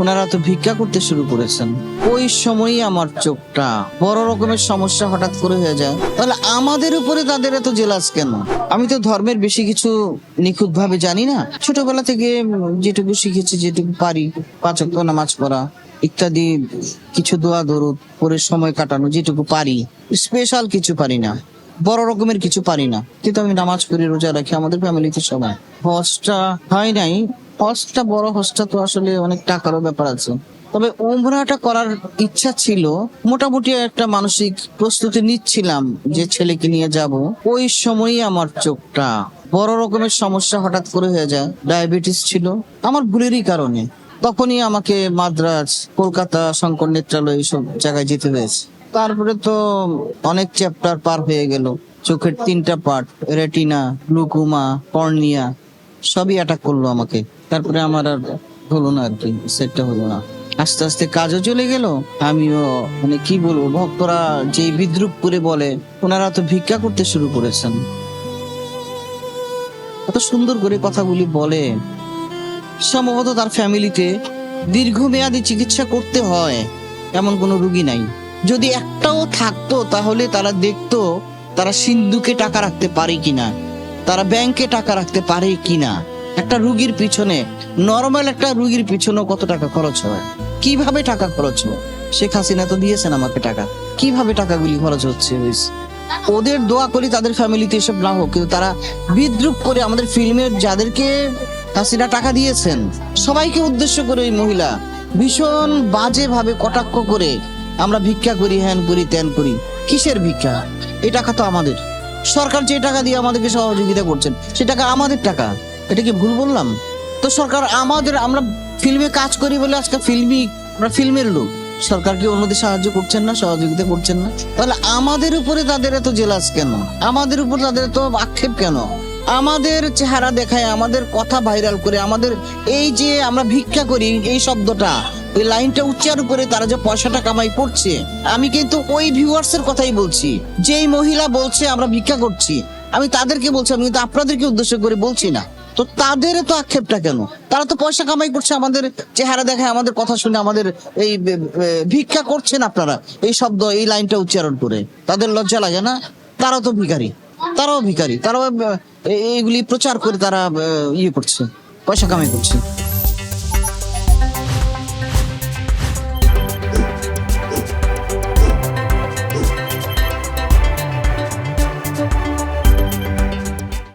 ওনারা তো ভিক্ষা করতে শুরু করেছেন। ওই সময়ই আমার চোখটা বড় রকমের সমস্যা হঠাৎ করে হয়ে যায়। তাহলে আমাদের উপরে তাদের এত জেলাস কেন? আমি তো ধর্মের বেশি কিছু নিখুঁত ভাবে জানি না। ছোটবেলা থেকে যেটুকু শিখেছি, যেটুকু পারি, 5 ওয়াক্ত নামাজ পড়া ইত্যাদি, কিছু দোয়া দরুদ পরে সময় কাটানো যেটুকু পারি। স্পেশাল কিছু পারি না, বড় রকমের কিছু পারি না, কিন্তু আমি নামাজ পড়ি, রোজা রাখি। আমাদের ফ্যামিলিতে সবাই। হজটা হয় নাই। হজটা, বড় হজটা তো আসলে অনেক টাকারও ব্যাপার আছে। তবে উমরাটা করার ইচ্ছা ছিল, মোটামুটি একটা মানসিক প্রস্তুতি নিচ্ছিলাম যে ছেলেকে নিয়ে যাব। ওই সময়ই আমার চোখটা বড় রকমের সমস্যা হঠাৎ করে হয়ে যায়। ডায়াবেটিস ছিল আমার ভুলেরই কারণে। তখনই আমাকে মাদ্রাজ, কলকাতা, শঙ্কর নেত্রালয় এইসব জায়গায় যেতে হয়েছে। তারপরে তো অনেক চ্যাপ্টার পার হয়ে গেল। চোখের 3টা পার্ট, রেটিনা, গ্লুকোমা, কর্নিয়া, সবই অ্যাটাক করলো আমাকে। তারপরে আমার আর হলো না, আর কি সেটটা হলো না। আস্তে আস্তে কাজও চলে গেল। আমিও মানে কি বলবো, ভক্তরা যে বিদ্রুপ করে বলে, ওনারা তো ভিক্ষা করতে শুরু করেছেন। কত সুন্দর করে কথাগুলি বলে। সম্ভবত তার ফ্যামিলিতে দীর্ঘমেয়াদী চিকিৎসা করতে হয় এমন কোনো রুগী নাই। যদি একটাও থাকতো তাহলে তারা দেখতো তারা সিন্ধুকে টাকা রাখতে পারে কিনা, তারা ব্যাংকে টাকা রাখতে পারে কিনা। একটা রুগীর পিছনে, নর্মাল একটা রুগীর পিছনে কত টাকা খরচ হয়, কিভাবে টাকা খরচ হয়। শেখ হাসিনা তো দিয়েছেন আমাকে টাকা, কিভাবে টাকাগুলি খরচ হচ্ছে। ওদের দোয়া করি তাদের ফ্যামিলিতে এসব না হোক, কিন্তু তারা বিদ্রুপ করে আমাদের ফিল্মের যাদেরকে হাসিনা টাকা দিয়েছেন সবাইকে উদ্দেশ্য করে ওই মহিলা ভীষণ বাজে ভাবে কটাক্ষ করে, আমরা ভিক্ষা করি, হ্যান করি, ত্যান করি। কিসের ভিক্ষা? এই টাকা তো আমাদের। সরকার যে টাকা দিয়ে আমাদেরকে সহযোগিতা করছেন সে টাকা আমাদের টাকা। এটা কি ভুল বললাম? তো সরকার আমাদের, আমরা ফিল্মে কাজ করি বলে আজকে আমরা ফিল্মের লোক। সরকার কি অন্যদের সাহায্য করছেন না, সহযোগিতা করছেন না? তাহলে আমাদের উপরে তাদের এত জেলাস কেন? আমাদের উপর তাদের এত আক্ষেপ কেন? আমাদের চেহারা দেখায়, আমাদের কথা ভাইরাল করে, আমাদের এই যে আমরা ভিক্ষা করি এই শব্দটা, এই লাইনটা উচ্চারণ করে তারা যে পয়সাটা কামাই করছে। আমি কিন্তু ওই ভিউয়ার্স এর কথাই বলছি, যেই মহিলা বলছে আমরা ভিক্ষা করছি, আমি তাদেরকে বলছি, আমি কিন্তু আপনাদেরকে উদ্দেশ্য করে বলছি না। তো তাদের তো আক্ষেপটা কেন? তারা তো পয়সা কামাই করছে, আমাদের চেহারা দেখায়, আমাদের কথা শুনে, আমাদের এই ভিক্ষা করছেন আপনারা এই শব্দ, এই লাইনটা উচ্চারণ করে। তাদের লজ্জা লাগে না? তারাও তো ভিখারি, তারাও ভিখারি, তারাও এইগুলি প্রচার করে তারা ইয়ে করছে, পয়সা কামাই করছে।